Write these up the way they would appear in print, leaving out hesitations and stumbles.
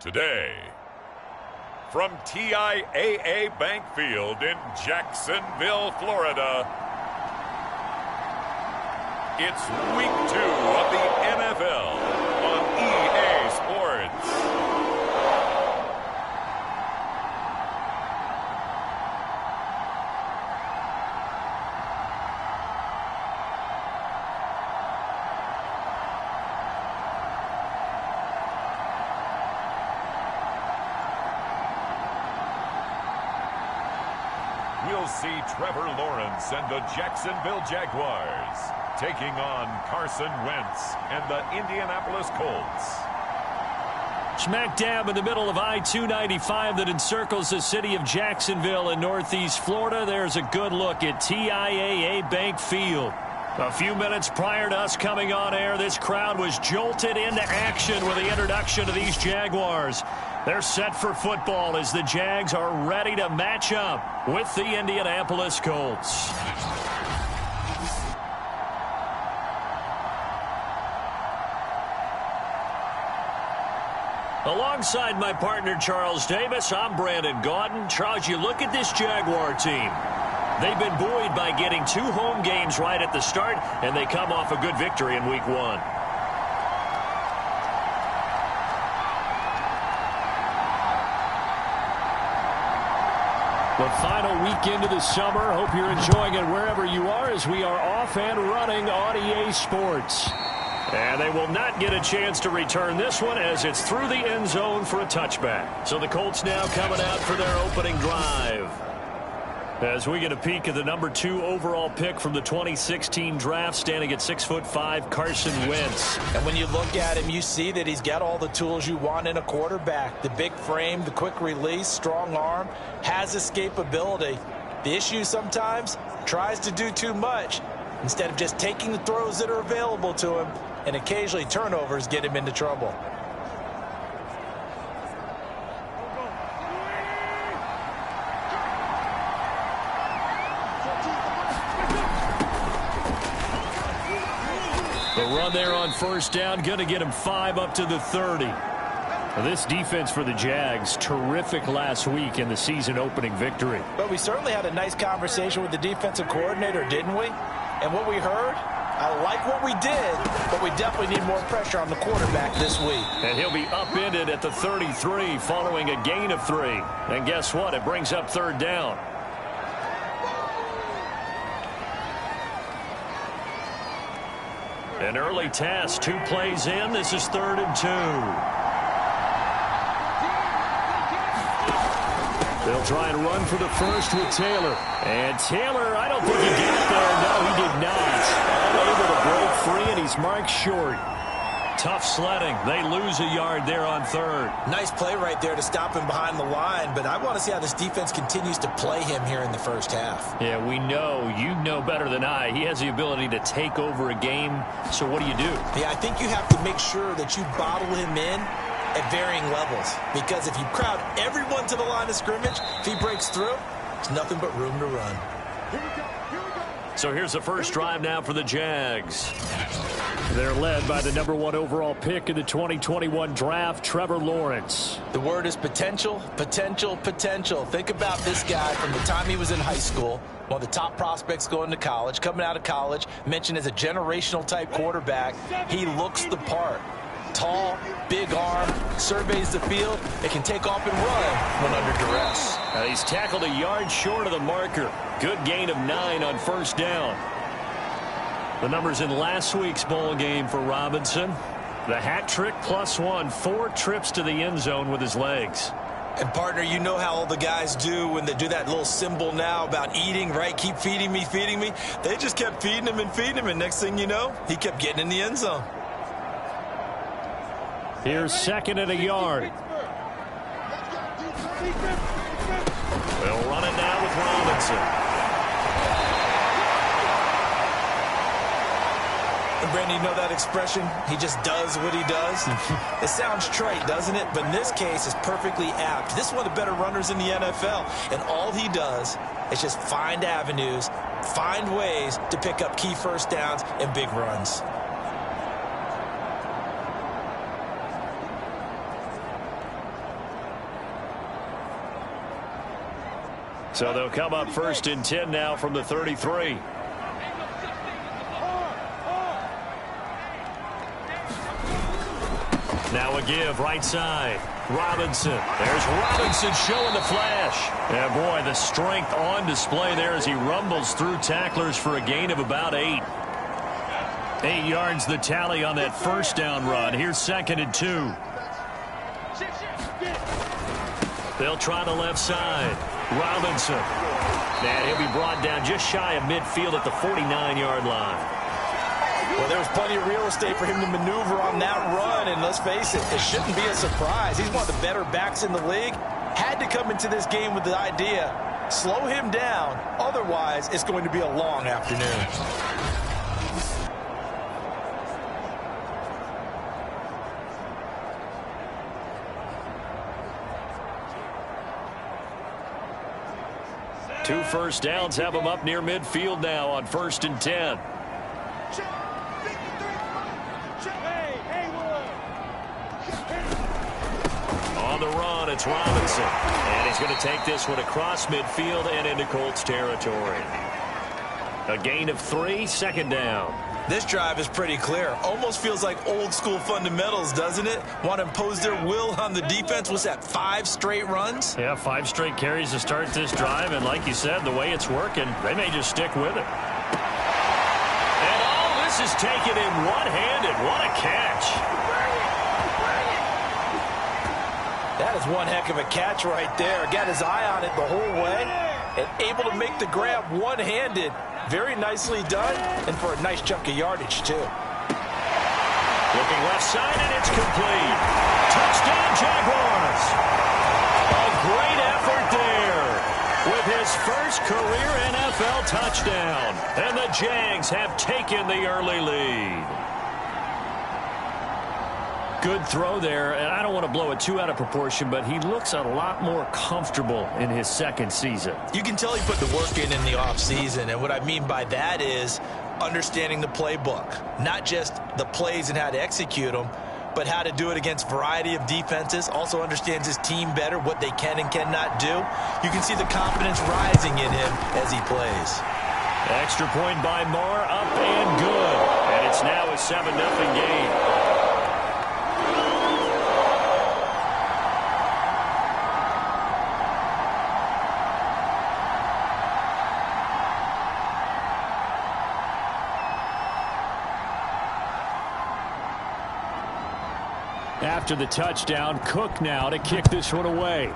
today. From TIAA Bank Field in Jacksonville, Florida, it's Week 2 of the NFL on EA Sports. We'll see Trevor Lawrence and the Jacksonville Jaguars taking on Carson Wentz and the Indianapolis Colts. Smack dab in the middle of I-295 that encircles the city of Jacksonville in northeast Florida. There's a good look at TIAA Bank Field. A few minutes prior to us coming on air, this crowd was jolted into action with the introduction of these Jaguars. They're set for football as the Jags are ready to match up with the Indianapolis Colts. Alongside my partner Charles Davis, I'm Brandon Gaudin. Charles, you look at this Jaguar team. They've been buoyed by getting 2 home games right at the start, and they come off a good victory in Week 1. The final weekend of the summer. Hope you're enjoying it wherever you are as we are off and running on EA Sports. And they will not get a chance to return this one as it's through the end zone for a touchback. So the Colts now coming out for their opening drive. As we get a peek at the number 2 overall pick from the 2016 draft, standing at 6'5", Carson Wentz. And when you look at him, you see that he's got all the tools you want in a quarterback. The big frame, the quick release, strong arm, has escapability. The issue sometimes, tries to do too much instead of just taking the throws that are available to him, and occasionally turnovers get him into trouble. The run there on first down, going to get him 5 up to the 30. This defense for the Jags, terrific last week in the season-opening victory. But we certainly had a nice conversation with the defensive coordinator, didn't we? And what we heard, I like what we did, but we definitely need more pressure on the quarterback this week. And he'll be upended at the 33 following a gain of 3. And guess what? It brings up third down. An early task, 2 plays in. This is 3rd and 2. They'll try and run for the first with Taylor. And Taylor, I don't think he got there. No, he did not. Unable to break free, and he's marked short. Tough sledding. They lose a yard there on 3rd. Nice play right there to stop him behind the line, but I want to see how this defense continues to play him here in the first half. Yeah, we know. You know better than I. He has the ability to take over a game. So what do you do? Yeah, I think you have to make sure that you bottle him in at varying levels, because if you crowd everyone to the line of scrimmage, if he breaks through, there's nothing but room to run. So here's the first drive now for the Jags. They're led by the number 1 overall pick in the 2021 draft, Trevor Lawrence. The word is potential, potential, potential. Think about this guy from the time he was in high school, one of the top prospects going to college, coming out of college, mentioned as a generational type quarterback. He looks the part. Tall, big arm, surveys the field, it can take off and run when under duress. He's tackled a yard short of the marker. Good gain of 9 on first down. The numbers in last week's bowl game for Robinson. The hat trick +1, 4 trips to the end zone with his legs. And, partner, you know how all the guys do when they do that little symbol now about eating, right? Keep feeding me, feeding me. They just kept feeding him, and next thing you know, he kept getting in the end zone. Here's 2nd and a yard. They'll run it now with Robinson. And Brandon, you know that expression? He just does what he does. It sounds trite, doesn't it? But in this case, it's perfectly apt. This is one of the better runners in the NFL. And all he does is just find avenues, find ways to pick up key first downs and big runs. So they'll come up 1st and 10 now from the 33. Now a give right side. Robinson. There's Robinson showing the flash. Yeah, boy, the strength on display there as he rumbles through tacklers for a gain of about 8. 8 yards the tally on that first down run. Here's 2nd and 2. They'll try the left side. Robinson. And he'll be brought down just shy of midfield at the 49-yard line. Well, there was plenty of real estate for him to maneuver on that run, and let's face it, it shouldn't be a surprise. He's one of the better backs in the league. Had to come into this game with the idea, slow him down, otherwise it's going to be a long afternoon. Two first downs have him up near midfield now on 1st and 10. On the run, it's Robinson. And he's going to take this one across midfield and into Colts territory. A gain of 3, 2nd down. This drive is pretty clear. Almost feels like old school fundamentals, doesn't it? Want to impose their will on the defense. What's that, 5 straight runs? Yeah, 5 straight carries to start this drive. And like you said, the way it's working, they may just stick with it. And all this is taken in one-handed. What a catch. That is one heck of a catch right there. Got his eye on it the whole way and able to make the grab one-handed. Very nicely done, and for a nice chunk of yardage, too. Looking left side, and it's complete. Touchdown, Jaguars. A great effort there with his first career NFL touchdown. And the Jags have taken the early lead. Good throw there, and I don't want to blow it too out of proportion, but he looks a lot more comfortable in his 2nd season. You can tell he put the work in the offseason, and what I mean by that is understanding the playbook. Not just the plays and how to execute them, but how to do it against a variety of defenses. Also understands his team better, what they can and cannot do. You can see the confidence rising in him as he plays. Extra point by Marr, up and good. And it's now a 7-0 game. After the touchdown, Cook now to kick this one away.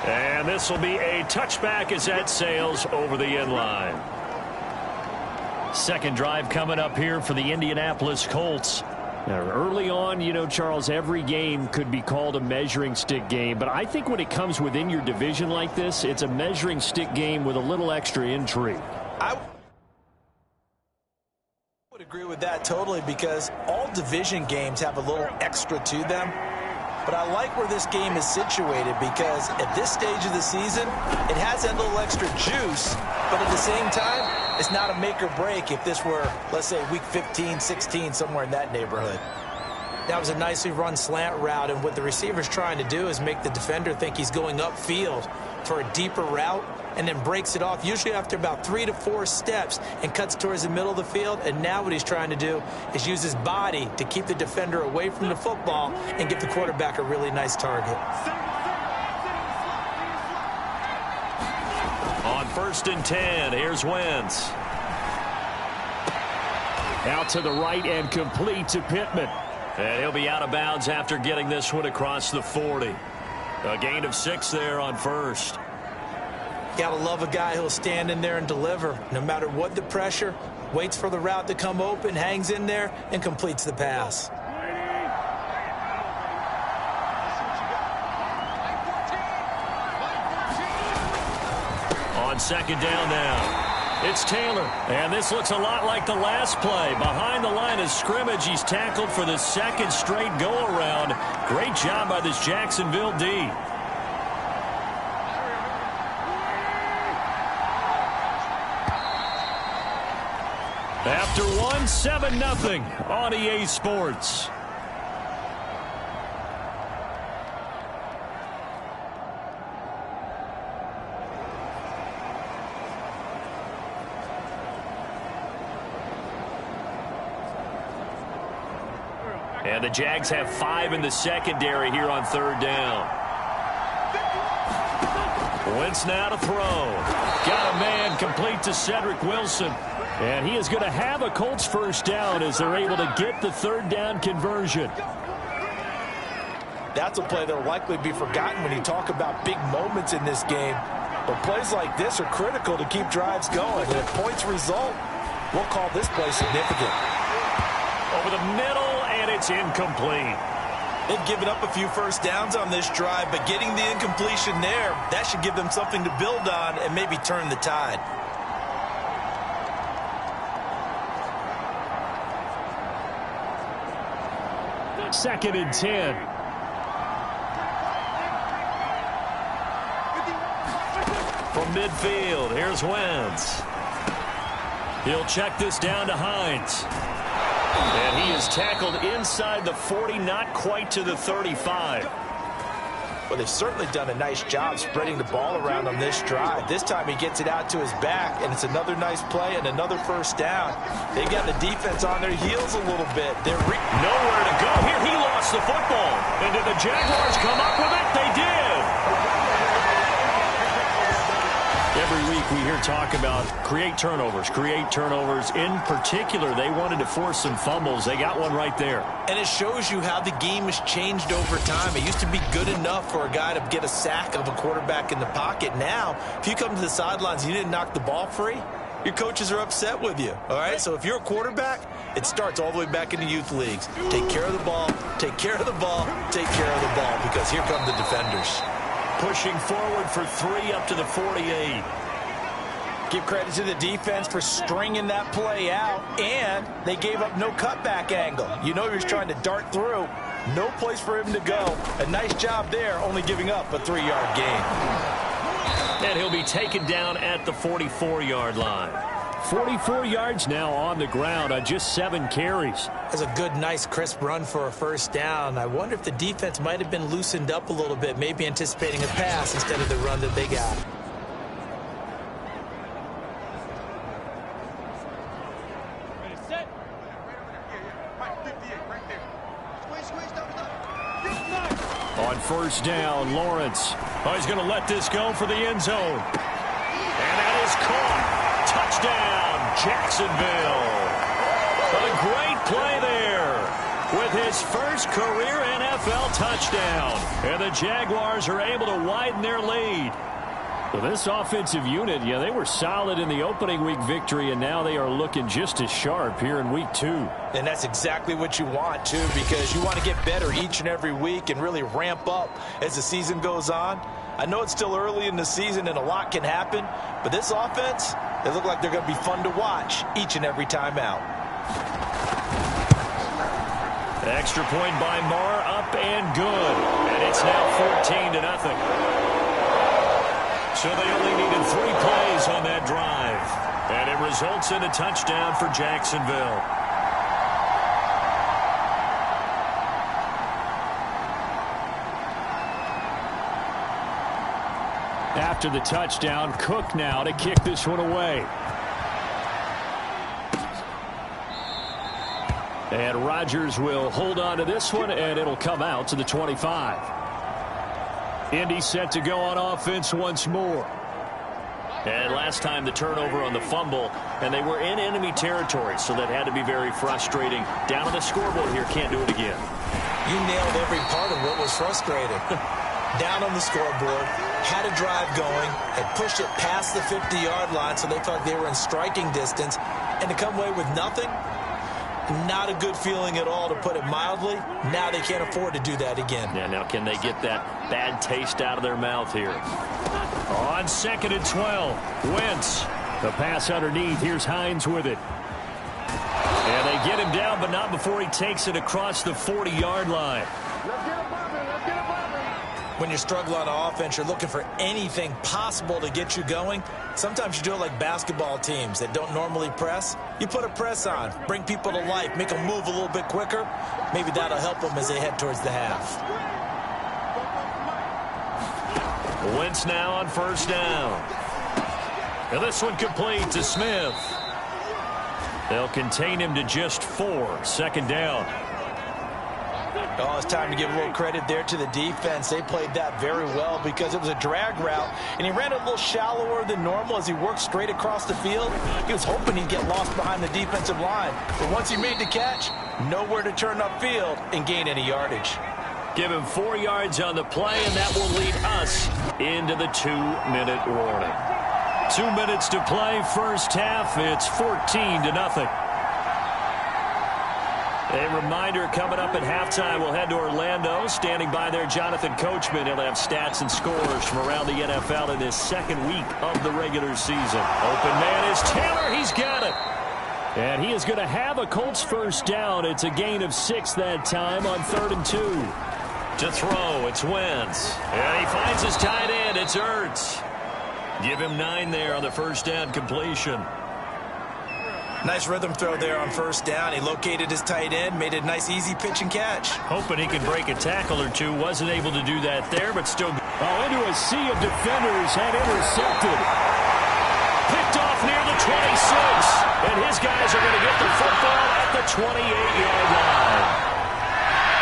And this will be a touchback as that sails over the end line. 2nd drive coming up here for the Indianapolis Colts. Now, early on, you know, Charles, every game could be called a measuring stick game. But I think when it comes within your division like this, it's a measuring stick game with a little extra intrigue. I would agree with that totally, because all division games have a little extra to them. But I like where this game is situated, because at this stage of the season, it has that little extra juice, but at the same time, it's not a make or break if this were, let's say, week 15, 16, somewhere in that neighborhood. That was a nicely run slant route, and what the receiver's trying to do is make the defender think he's going upfield for a deeper route, and then breaks it off, usually after about 3 to 4 steps, and cuts towards the middle of the field. And now what he's trying to do is use his body to keep the defender away from the football and give the quarterback a really nice target. On 1st and 10, here's Wentz. Out to the right and complete to Pittman. And he'll be out of bounds after getting this one across the 40. A gain of 6 there on 1st. Gotta love a guy who'll stand in there and deliver. No matter what the pressure, waits for the route to come open, hangs in there, and completes the pass. On 2nd down now, it's Taylor. And this looks a lot like the last play. Behind the line of scrimmage, he's tackled for the 2nd straight go-around. Great job by this Jacksonville D. After 7-0 on EA Sports. And the Jags have 5 in the secondary here on 3rd down. Wentz now to throw. Got a man complete to Cedric Wilson. And he is going to have a Colts 1st down as they're able to get the 3rd down conversion. That's a play that will likely be forgotten when you talk about big moments in this game. But plays like this are critical to keep drives going. And if points result, we'll call this play significant. Over the middle, and it's incomplete. They've given up a few 1st downs on this drive, but getting the incompletion there, that should give them something to build on and maybe turn the tide. Second and 10. From midfield, here's Wentz. He'll check this down to Hines. And he is tackled inside the 40, not quite to the 35. Well, they've certainly done a nice job spreading the ball around on this drive. This time he gets it out to his back, and it's another nice play and another 1st down. They got the defense on their heels a little bit. They're nowhere to go. Here he lost the football. And did the Jaguars come up with it? They did. Every week we hear talk about create turnovers. In particular, they wanted to force some fumbles. They got one right there. And it shows you how the game has changed over time. It used to be good enough for a guy to get a sack of a quarterback in the pocket. Now, if you come to the sidelines and you didn't knock the ball free, your coaches are upset with you. All right? So if you're a quarterback, it starts all the way back in the youth leagues. Take care of the ball, take care of the ball, take care of the ball, because here come the defenders. Pushing forward for 3 up to the 48. Give credit to the defense for stringing that play out, and they gave up no cutback angle. You know he was trying to dart through. No place for him to go. A nice job there, only giving up a 3-yard gain. And he'll be taken down at the 44-yard line. 44 yards now on the ground on just 7 carries. That's a good, nice, crisp run for a 1st down. I wonder if the defense might have been loosened up a little bit, maybe anticipating a pass instead of the run that they got. On 1st down, Lawrence. Oh, he's going to let this go for the end zone. And that is caught. Touchdown, Jacksonville. A great play there with his first career NFL touchdown. And the Jaguars are able to widen their lead. Well, this offensive unit, they were solid in the opening week victory, and now they are looking just as sharp here in week 2. And that's exactly what you want, too, because you want to get better each and every week and really ramp up as the season goes on. I know it's still early in the season and a lot can happen, but this offense, they look like they're going to be fun to watch each and every time out. Extra point by Marr, up and good. And it's now 14-0. So they only needed 3 plays on that drive. And it results in a touchdown for Jacksonville. After the touchdown, Cook now to kick this one away. And Rodgers will hold on to this one, and it'll come out to the 25. Indy set to go on offense once more. And last time the turnover on the fumble, and they were in enemy territory, so that had to be very frustrating. Down on the scoreboard here, can't do it again. You nailed every part of what was frustrating. Down on the scoreboard, had a drive going, and pushed it past the 50-yard line so they felt they were in striking distance, and to come away with nothing, not a good feeling at all, to put it mildly. Now they can't afford to do that again. Yeah, now can they get that bad taste out of their mouth here? On 2nd and 12, Wentz. The pass underneath. Here's Hines with it. And they get him down, but not before he takes it across the 40-yard line. When you struggle on offense, you're looking for anything possible to get you going. Sometimes you do it like basketball teams that don't normally press. You put a press on, bring people to life, make them move a little bit quicker. Maybe that'll help them as they head towards the half. Wentz now on 1st down. And this one complete to Smith. They'll contain him to just 4. 2nd down. Oh, it's time to give a little credit there to the defense. They played that very well because it was a drag route, and he ran a little shallower than normal as he worked straight across the field. He was hoping he'd get lost behind the defensive line, but once he made the catch, nowhere to turn upfield and gain any yardage. Give him 4 yards on the play, and that will lead us into the 2-minute warning. 2 minutes to play, first half. It's 14-0. A reminder coming up at halftime. We'll head to Orlando. Standing by there, Jonathan Coachman. He'll have stats and scores from around the NFL in this second week of the regular season. Open man is Taylor. He's got it. And he is going to have a Colts first down. It's a gain of 6 that time on 3rd and 2. To throw, it's Wentz. And he finds his tight end. It's Ertz. Give him 9 there on the first down completion. Nice rhythm throw there on first down. He located his tight end, made a nice easy pitch and catch. Hoping he can break a tackle or two. Wasn't able to do that there, but still. Into a sea of defenders and intercepted. Picked off near the 26. And his guys are going to get the football at the 28-yard line.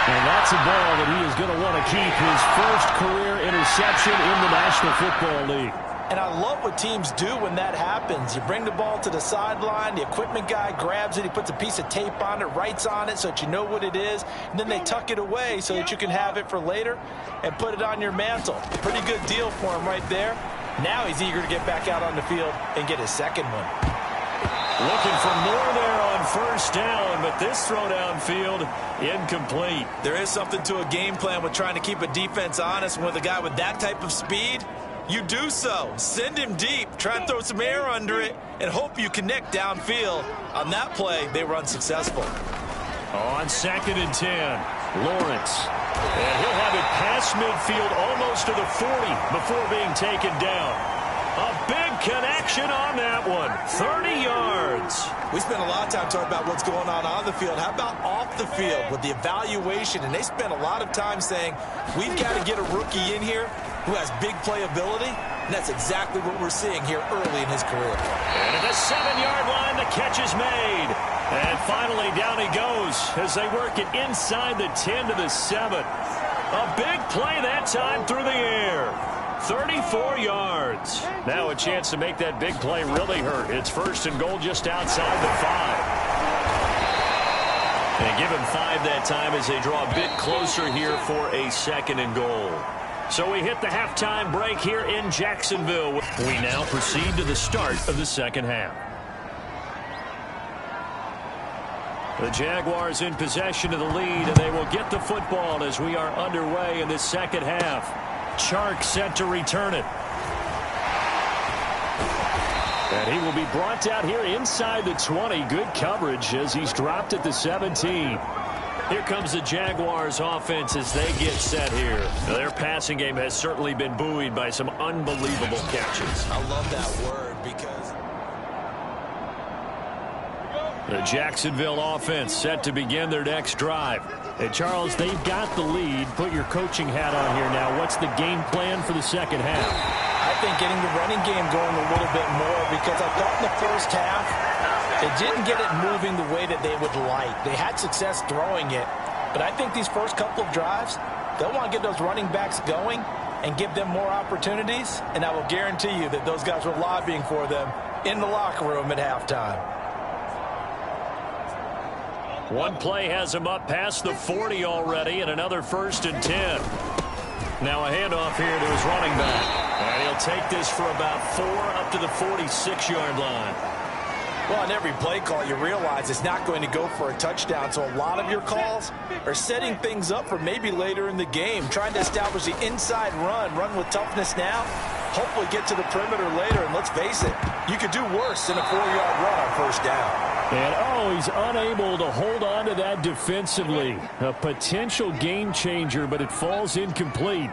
And that's a ball that he is going to want to keep, his first career interception in the National Football League. And I love what teams do when that happens. You bring the ball to the sideline, the equipment guy grabs it, he puts a piece of tape on it, writes on it so that you know what it is, and then they tuck it away so that you can have it for later and put it on your mantle. Pretty good deal for him right there. Now he's eager to get back out on the field and get his second one. Looking for more there on first down, but this throw downfield incomplete. There is something to a game plan with trying to keep a defense honest. With a guy with that type of speed, you do so. Send him deep, try and throw some air under it, and hope you connect downfield. On that play, they were unsuccessful. On 2nd and 10, Lawrence. And he'll have it past midfield almost to the 40 before being taken down. A big connection on that one. 30 yards. We spent a lot of time talking about what's going on the field. How about off the field with the evaluation? And they spent a lot of time saying, we've got to get a rookie in here who has big playability. And that's exactly what we're seeing here early in his career. And at the 7-yard line, the catch is made. And finally, down he goes as they work it inside the 10 to the 7. A big play that time through the air. 34 yards. Now a chance to make that big play really hurt. It's 1st and goal just outside the 5. And give him 5 that time as they draw a bit closer here for a 2nd and goal. So we hit the halftime break here in Jacksonville. We now proceed to the start of the second half. The Jaguars in possession of the lead, and they will get the football as we are underway in this second half. Chark set to return it. And he will be brought out here inside the 20. Good coverage as he's dropped at the 17. Here comes the Jaguars offense as they get set here. Now, their passing game has certainly been buoyed by some unbelievable catches. I love that word because the Jacksonville offense set to begin their next drive. Hey, Charles, they've got the lead. Put your coaching hat on here now. What's the game plan for the second half? I think getting the running game going a little bit more because I thought in the first half they didn't get it moving the way that they would like. They had success throwing it, but I think these first couple of drives, they'll want to get those running backs going and give them more opportunities, and I will guarantee you that those guys were lobbying for them in the locker room at halftime. One play has him up past the 40 already, and another 1st and 10. Now a handoff here to his running back. And he'll take this for about 4 up to the 46-yard line. Well, on every play call, you realize it's not going to go for a touchdown. So a lot of your calls are setting things up for maybe later in the game, trying to establish the inside run with toughness now, hopefully get to the perimeter later. And let's face it, you could do worse than a 4-yard run on first down. And, he's unable to hold on to that defensively. A potential game changer, but it falls incomplete.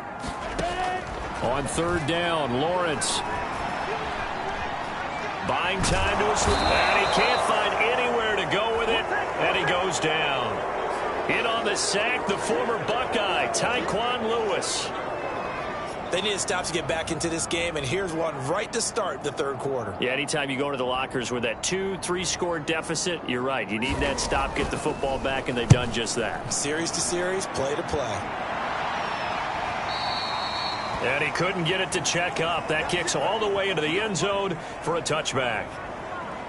On 3rd down, Lawrence. Buying time to his and he can't find anywhere to go with it, and he goes down. In on the sack, the former Buckeye, Tyquan Lewis. They need a stop to get back into this game, and here's one right to start the third quarter. Yeah, anytime you go to the lockers with that 2-3 score deficit, you're right. You need that stop, get the football back, and they've done just that. Series to series, play to play. And he couldn't get it to check up. That kicks all the way into the end zone for a touchback.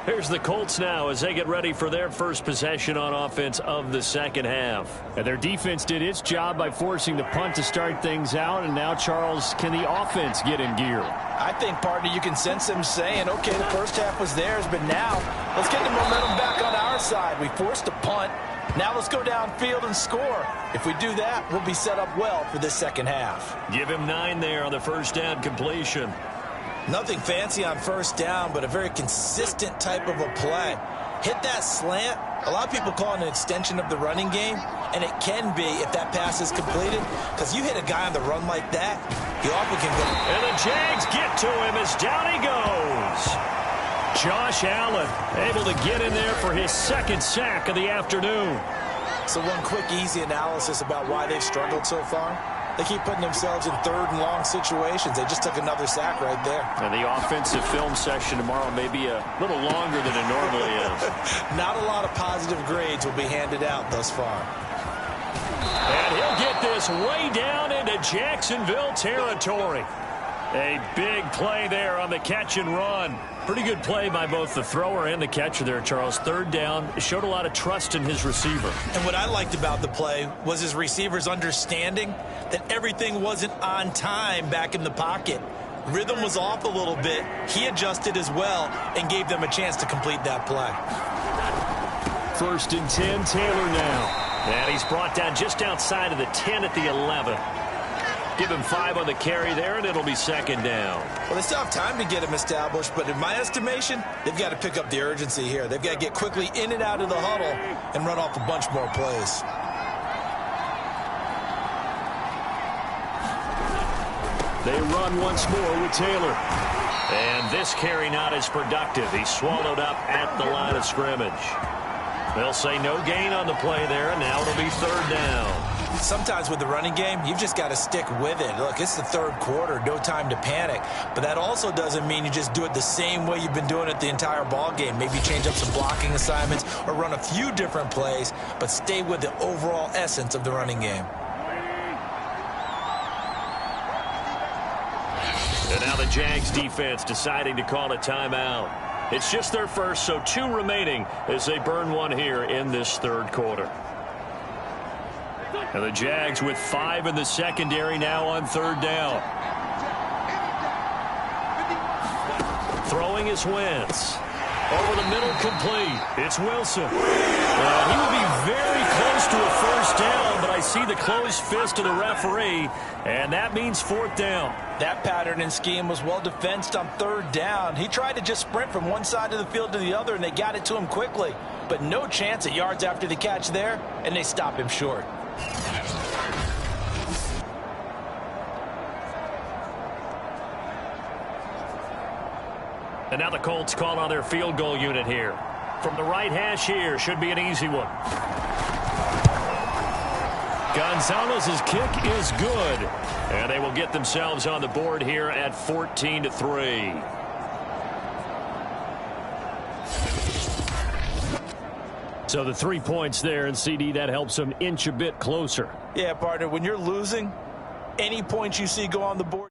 Here's the Colts now as they get ready for their first possession on offense of the second half. And their defense did its job by forcing the punt to start things out. And now, Charles, can the offense get in gear? I think, partner, you can sense them saying, okay, the first half was theirs, but now let's get the momentum back on our side. We forced a punt. Now let's go downfield and score. If we do that, we'll be set up well for this second half. Give him 9 there on the first down completion. Nothing fancy on first down, but a very consistent type of a play. Hit that slant. A lot of people call it an extension of the running game, and it can be if that pass is completed, because you hit a guy on the run like that, he often can go. And the Jags get to him as down he goes. Josh Allen able to get in there for his second sack of the afternoon. So one quick, easy analysis about why they've struggled so far. They keep putting themselves in third and long situations. They just took another sack right there. And the offensive film session tomorrow may be a little longer than it normally is. Not a lot of positive grades will be handed out thus far. And he'll get this way down into Jacksonville territory. A big play there on the catch and run. Pretty good play by both the thrower and the catcher there, Charles. Third down, showed a lot of trust in his receiver. And what I liked about the play was his receiver's understanding that everything wasn't on time back in the pocket. Rhythm was off a little bit. He adjusted as well and gave them a chance to complete that play. 1st and 10, Taylor now. And he's brought down just outside of the 10 at the 11. Give him 5 on the carry there, and it'll be second down. Well, they still have time to get him established, but in my estimation, they've got to pick up the urgency here. They've got to get quickly in and out of the huddle and run off a bunch more plays. They run once more with Taylor. And this carry not as productive. He's swallowed up at the line of scrimmage. They'll say no gain on the play there, and now it'll be third down. Sometimes with the running game, you've just got to stick with it. Look, it's the third quarter, no time to panic. But that also doesn't mean you just do it the same way you've been doing it the entire ball game. Maybe change up some blocking assignments or run a few different plays, but stay with the overall essence of the running game. And now the Jags defense deciding to call a timeout. It's just their first, so 2 remaining as they burn one here in this third quarter. And the Jags with 5 in the secondary now on third down. Throwing is Wentz. Over the middle, complete. It's Wilson. He will be very close to a first down, but I see the closed fist of the referee, and that means 4th down. That pattern and scheme was well defensed on third down. He tried to just sprint from one side of the field to the other, and they got it to him quickly. But no chance at yards after the catch there, and they stop him short. And now the Colts call on their field goal unit here. From the right hash here, should be an easy one. Gonzalez's kick is good. And they will get themselves on the board here at 14-3. So the 3 points there, and CD, that helps them inch a bit closer. Yeah, partner, when you're losing, any points you see go on the board,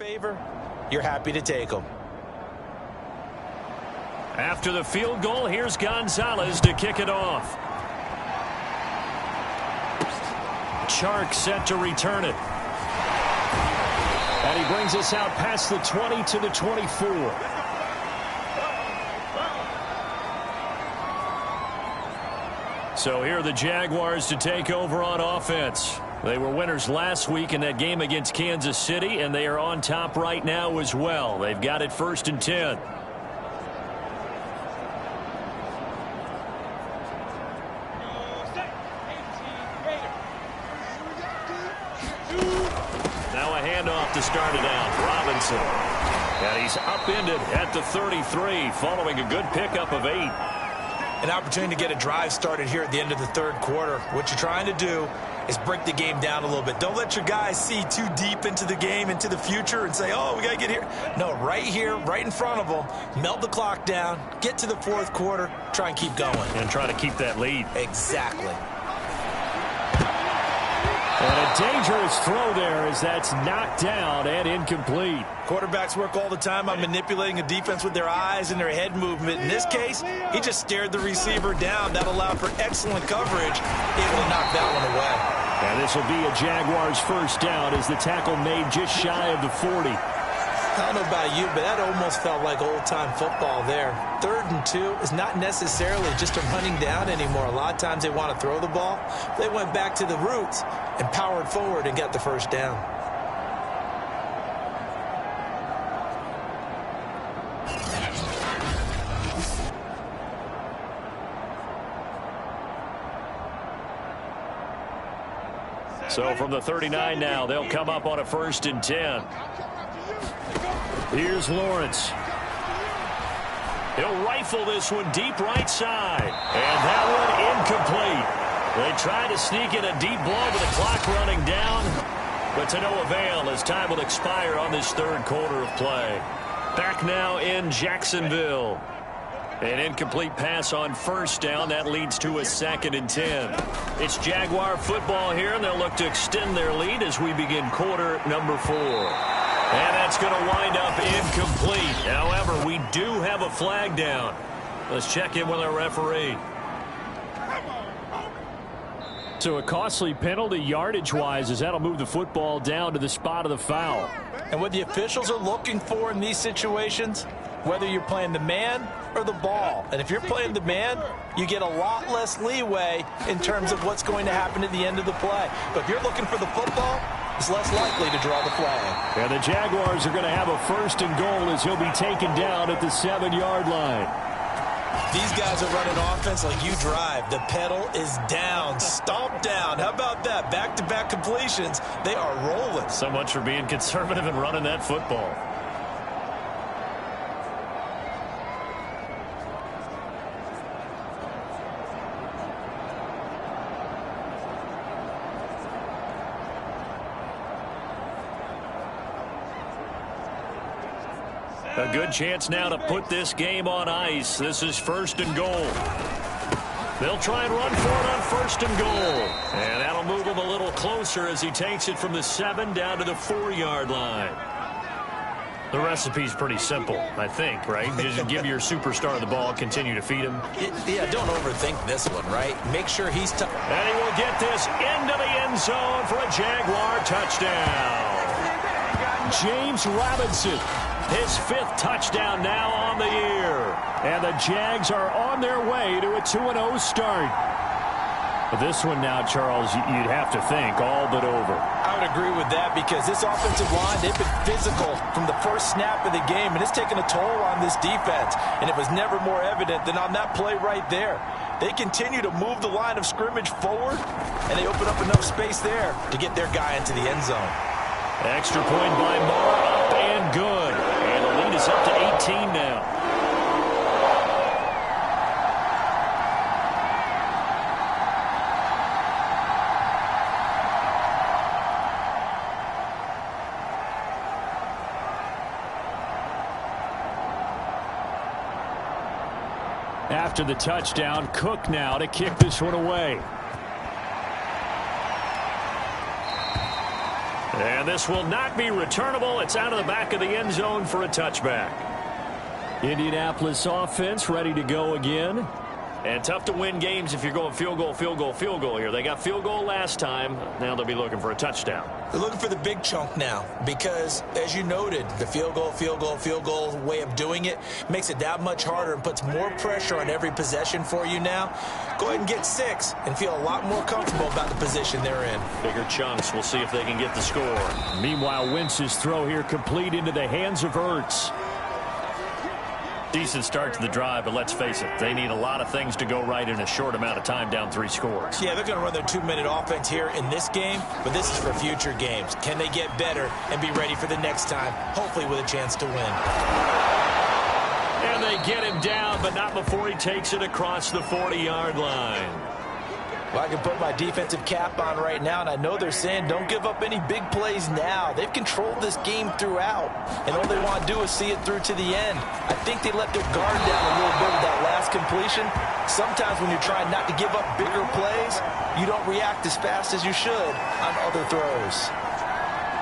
favor, you're happy to take them. After the field goal, here's Gonzalez to kick it off. Chark set to return it. And he brings us out past the 20 to the 24. So here are the Jaguars to take over on offense. They were winners last week in that game against Kansas City, and they are on top right now as well. They've got it 1st and 10. Now a handoff to start it out. Robinson. And he's upended at the 33 following a good pickup of 8. An opportunity to get a drive started here at the end of the 3rd quarter. What you're trying to do is break the game down a little bit. Don't let your guys see too deep into the game, into the future, and say, oh, we got to get here. No, right here, right in front of them, melt the clock down, get to the 4th quarter, try and keep going. And try to keep that lead. Exactly. And a dangerous throw there as that's knocked down and incomplete. Quarterbacks work all the time on manipulating a defense with their eyes and their head movement. In this case, he just stared the receiver down. That allowed for excellent coverage, able to knock that one away. And this will be a Jaguars 1st down as the tackle made just shy of the 40. I don't know about you, but that almost felt like old-time football there. 3rd and 2 is not necessarily just a running down anymore. A lot of times they want to throw the ball. They went back to the roots and powered forward and got the 1st down. So from the 39 now, they'll come up on a 1st and 10. Here's Lawrence. He'll rifle this one deep right side. And that one incomplete. They try to sneak in a deep blow with the clock running down, but to no avail as time will expire on this 3rd quarter of play. Back now in Jacksonville. An incomplete pass on 1st down. That leads to a 2nd and 10. It's Jaguar football here, and they'll look to extend their lead as we begin quarter number 4. And that's going to wind up incomplete. However, we do have a flag down. Let's check in with our referee. So a costly penalty yardage-wise as that'll move the football down to the spot of the foul. And what the officials are looking for in these situations, whether you're playing the man or the ball. And if you're playing the man, you get a lot less leeway in terms of what's going to happen at the end of the play. But if you're looking for the football, it's less likely to draw the flag. And the Jaguars are going to have a 1st and goal as he'll be taken down at the 7-yard line. These guys are running offense like you drive. The pedal is down, stomp down. How about that? Back-to-back completions. They are rolling. So much for being conservative and running that football. A good chance now to put this game on ice. This is 1st and goal. They'll try and run for it on 1st and goal. And that'll move him a little closer as he takes it from the 7 down to the 4-yard line. The recipe's pretty simple, I think, right? Just give your superstar the ball, continue to feed him. Yeah, don't overthink this one, right? Make sure he's tough. And he will get this into the end zone for a Jaguar touchdown. James Robinson. His 5th touchdown now on the year. And the Jags are on their way to a 2-0 start. But this one now, Charles, you'd have to think all but over. I would agree with that because this offensive line, they've been physical from the first snap of the game, and it's taken a toll on this defense. And it was never more evident than on that play right there. They continue to move the line of scrimmage forward, and they open up enough space there to get their guy into the end zone. Extra point by Moore, up and good. And the lead is up to 18 now. After the touchdown, Cook now to kick this one away. And this will not be returnable. It's out of the back of the end zone for a touchback. Indianapolis offense ready to go again. And tough to win games if you're going field goal, field goal, field goal here. They got field goal last time. Now they'll be looking for a touchdown. They're looking for the big chunk now because, as you noted, the field goal, field goal, field goal way of doing it makes it that much harder and puts more pressure on every possession for you now. Go ahead and get 6 and feel a lot more comfortable about the position they're in. Bigger chunks. We'll see if they can get the score. Meanwhile, Wentz's throw here complete into the hands of Ertz. Decent start to the drive, but let's face it, they need a lot of things to go right in a short amount of time, down 3 scores. Yeah, they're going to run their 2-minute offense here in this game, but this is for future games. Can they get better and be ready for the next time, hopefully with a chance to win? And they get him down, but not before he takes it across the 40-yard line. Well, I can put my defensive cap on right now, and I know they're saying don't give up any big plays now. They've controlled this game throughout, and all they want to do is see it through to the end. I think they let their guard down a little bit with that last completion. Sometimes when you're trying not to give up bigger plays, you don't react as fast as you should on other throws.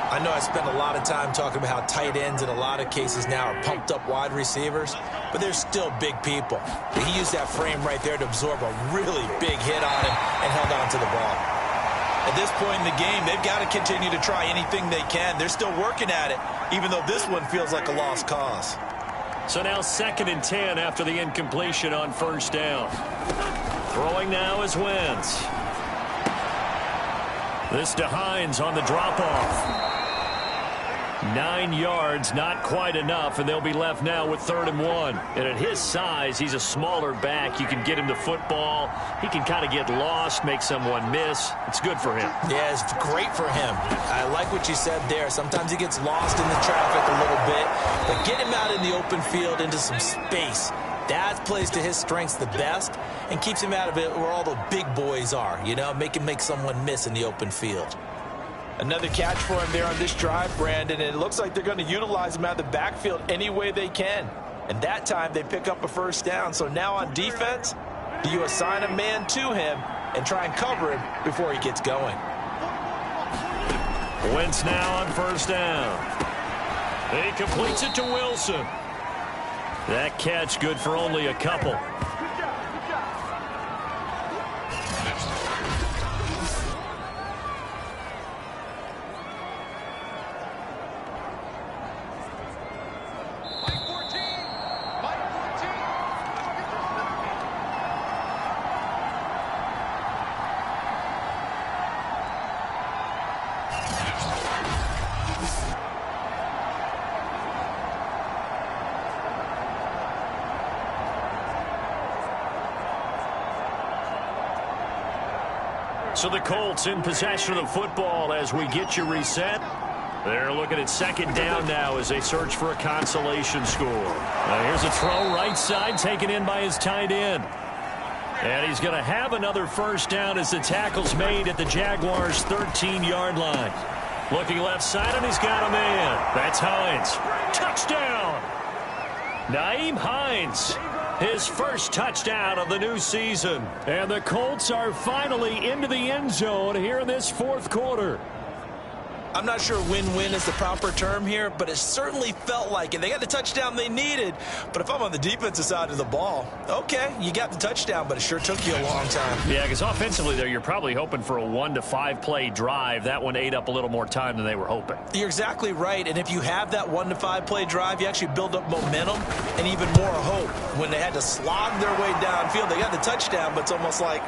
I know I spent a lot of time talking about how tight ends in a lot of cases now are pumped up wide receivers, but they're still big people. He used that frame right there to absorb a really big hit on him and held on to the ball. At this point in the game, they've got to continue to try anything they can. They're still working at it, even though this one feels like a lost cause. So now 2nd and 10 after the incompletion on 1st down. Throwing now is Wentz. This to Hines on the drop-off. 9 yards, not quite enough, and they'll be left now with 3rd and 1. And at his size, he's a smaller back. You can get him the football. He can kind of get lost, make someone miss. It's good for him. Yeah, it's great for him. I like what you said there. Sometimes he gets lost in the traffic a little bit, but get him out in the open field into some space. That plays to his strengths the best and keeps him out of it where all the big boys are, you know, make him make someone miss in the open field. Another catch for him there on this drive, Brandon, and it looks like they're going to utilize him out of the backfield any way they can. And that time they pick up a 1st down. So now on defense, do you assign a man to him and try and cover him before he gets going? Wentz now on 1st down. He completes it to Wilson. That catch good for only a couple. So the Colts in possession of the football as we get you reset. They're looking at 2nd down now as they search for a consolation score. Here's a throw right side taken in by his tight end. And he's going to have another 1st down as the tackle's made at the Jaguars' 13-yard line. Looking left side, and he's got a man. That's Hines. Touchdown! Nyheim Hines. His first touchdown of the new season. And the Colts are finally into the end zone here in this 4th quarter. I'm not sure win-win is the proper term here, but it certainly felt like it. They got the touchdown they needed, but if I'm on the defensive side of the ball, okay, you got the touchdown, but it sure took you a long time. Yeah, because offensively there, you're probably hoping for a 1 to 5 play drive. That one ate up a little more time than they were hoping. You're exactly right, and if you have that 1 to 5 play drive, you actually build up momentum and even more hope. When they had to slog their way downfield, they got the touchdown, but it's almost like,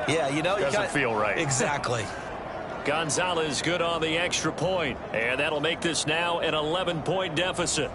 yeah, you know, doesn't feel right. Exactly. Gonzalez good on the extra point, and that'll make this now an 11-point deficit.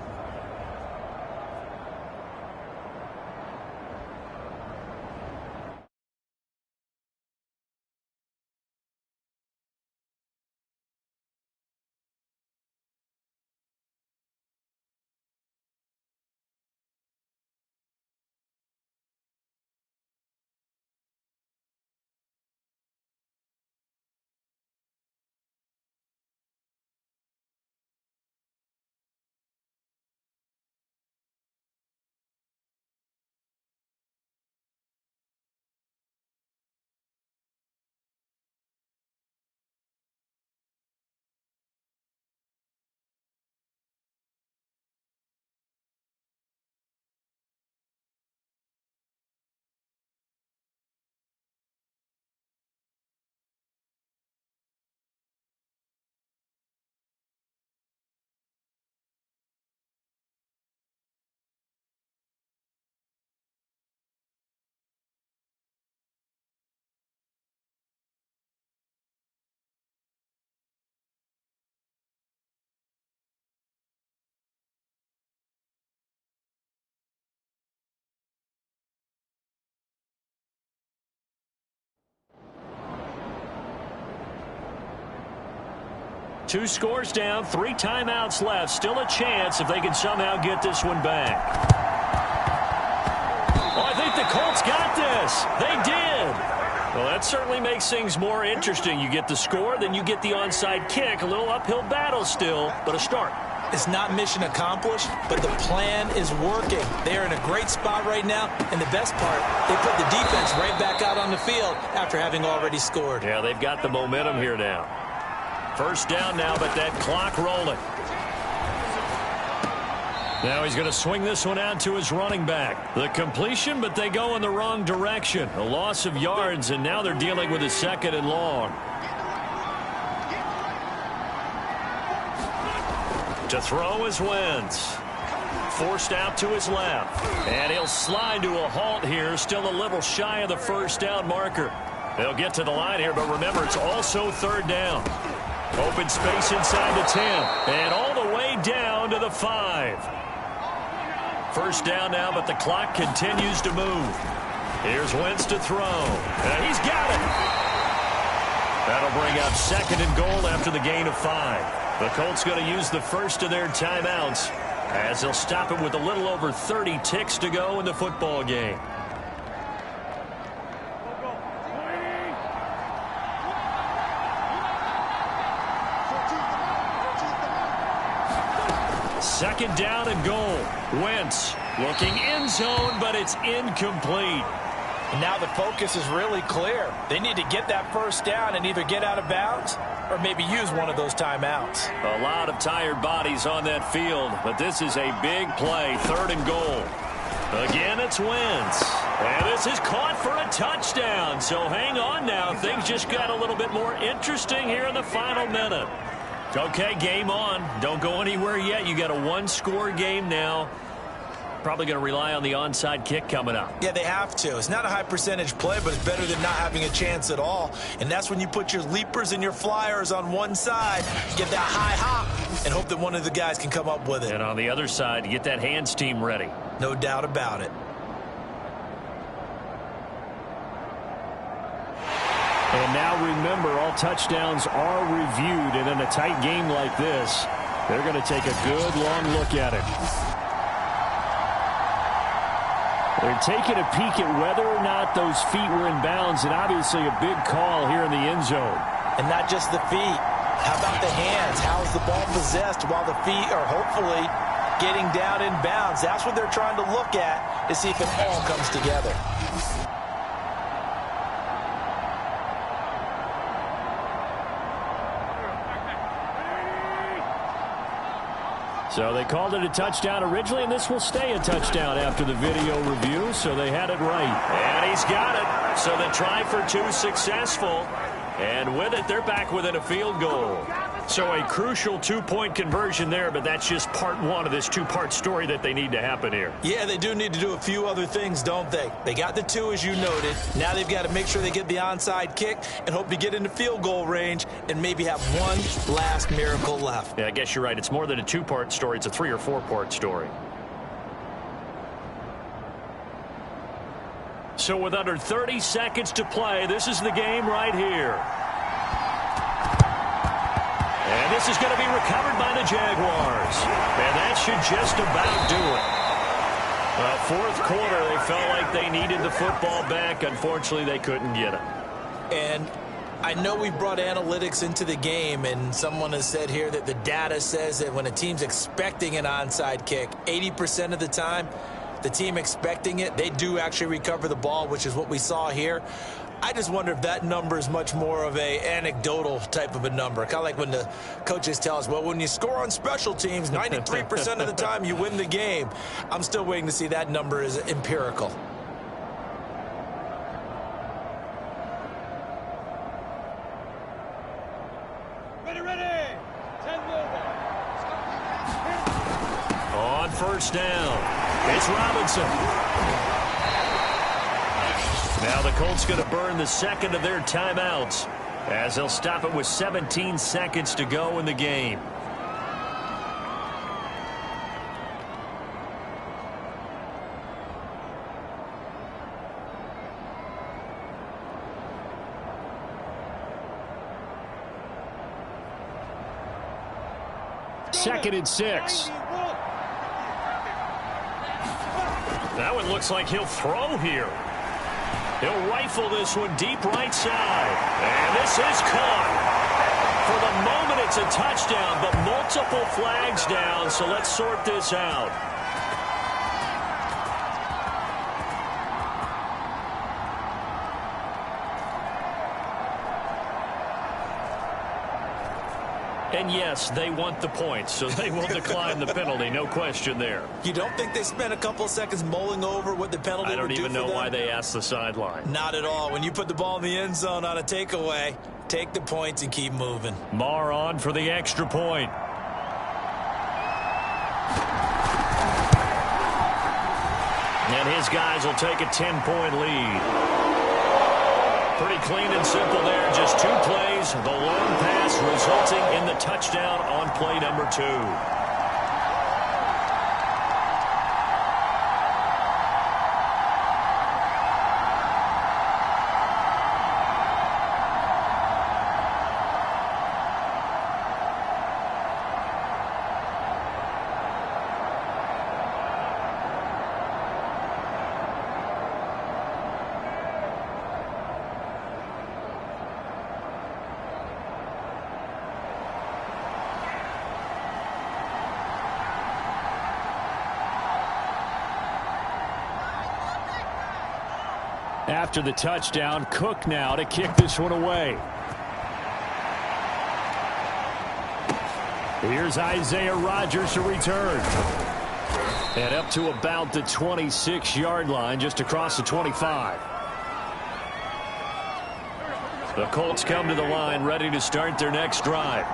2 scores down, 3 timeouts left. Still a chance if they can somehow get this one back. Oh, I think the Colts got this. They did. Well, that certainly makes things more interesting. You get the score, then you get the onside kick. A little uphill battle still, but a start. It's not mission accomplished, but the plan is working. They're in a great spot right now, and the best part, they put the defense right back out on the field after having already scored. Yeah, they've got the momentum here now. First down now, but that clock rolling. Now he's going to swing this one out to his running back. The completion, but they go in the wrong direction. A loss of yards, and now they're dealing with a 2nd and long. To throw is Wentz. Forced out to his left. And he'll slide to a halt here. Still a little shy of the first down marker. They'll get to the line here, but remember, it's also 3rd down. Open space inside the 10. And all the way down to the 5. First down now, but the clock continues to move. Here's Wentz to throw. And he's got it. That'll bring up 2nd and goal after the gain of 5. The Colts going to use the first of their timeouts as they'll stop it with a little over 30 ticks to go in the football game. Second down and goal. Wentz looking end zone, but it's incomplete. And now the focus is really clear. They need to get that first down and either get out of bounds or maybe use one of those timeouts. A lot of tired bodies on that field, but this is a big play. 3rd and goal. Again, it's Wentz. And this is caught for a touchdown. So hang on now. Things just got a little bit more interesting here in the final minute. Okay, game on. Don't go anywhere yet. You got a 1-score game now. Probably going to rely on the onside kick coming up. Yeah, they have to. It's not a high percentage play, but it's better than not having a chance at all. And that's when you put your leapers and your flyers on one side, get that high hop, and hope that one of the guys can come up with it. And on the other side, get that hands team ready. No doubt about it. And now remember, all touchdowns are reviewed. And in a tight game like this, they're going to take a good long look at it. They're taking a peek at whether or not those feet were in bounds, and obviously a big call here in the end zone. And not just the feet. How about the hands? How's the ball possessed while the feet are hopefully getting down in bounds? That's what they're trying to look at to see if it all comes together. So they called it a touchdown originally, and this will stay a touchdown after the video review, so they had it right. And he's got it. So the try for 2 successful. And with it, they're back within a field goal. So a crucial 2-point conversion there, but that's just part 1 of this 2-part story that they need to happen here. Yeah, they do need to do a few other things, don't they? They got the 2, as you noted. Now they've got to make sure they get the onside kick and hope to get into field goal range and maybe have one last miracle left. Yeah, I guess you're right. It's more than a 2-part story. It's a 3- or 4-part story. So with under 30 seconds to play, this is the game right here. And this is going to be recovered by the Jaguars. And that should just about do it. Well, 4th quarter, they felt like they needed the football back. Unfortunately, they couldn't get it. And I know we brought analytics into the game, and someone has said here that the data says that when a team's expecting an onside kick, 80% of the time, the team expecting it, they do actually recover the ball, which is what we saw here. I just wonder if that number is much more of a anecdotal type of a number. Kind of like when the coaches tell us, well, when you score on special teams, 93% of the time you win the game. I'm still waiting to see that number is empirical. Ready. 10 moving. On first down, it's Robinson. Now the Colts going to burn the 2nd of their timeouts as they'll stop it with 17 seconds to go in the game. 2nd and 6. That one looks like he'll throw here. He'll rifle this one deep right side. And this is caught. For the moment, it's a touchdown, but multiple flags down, so let's sort this out. And yes, they want the points, so they will decline the penalty. No question there. You don't think they spent a couple of seconds mulling over what the penalty would do for them? I don't even know why they asked the sideline. Not at all. When you put the ball in the end zone on a takeaway, take the points and keep moving. Marr on for the extra point. And his guys will take a 10-point lead. Pretty clean and simple there. Just 2 plays. The long pass resulting in the touchdown on play number 2. After the touchdown, Cook now to kick this one away. Here's Isaiah Rodgers to return. And up to about the 26-yard line, just across the 25. The Colts come to the line, ready to start their next drive.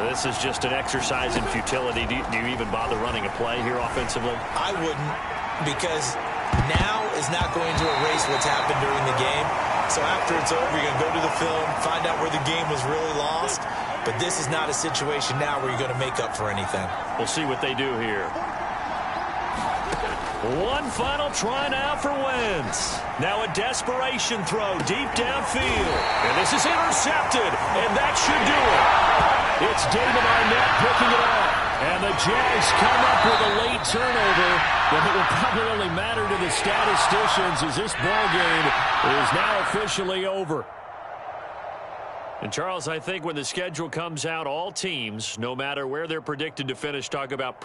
This is just an exercise in futility. Do you even bother running a play here offensively? I wouldn't, because now is not going to erase what's happened during the game. So after it's over, you're going to go to the film, find out where the game was really lost. But this is not a situation now where you're going to make up for anything. We'll see what they do here. One final try now for Wentz. Now a desperation throw deep downfield. And this is intercepted. And that should do it. It's David Arnett picking it up. And the Jags come up with a late turnover. But it will probably only matter to the statisticians as this ball game is now officially over. And, Charles, I think when the schedule comes out, all teams, no matter where they're predicted to finish, talk about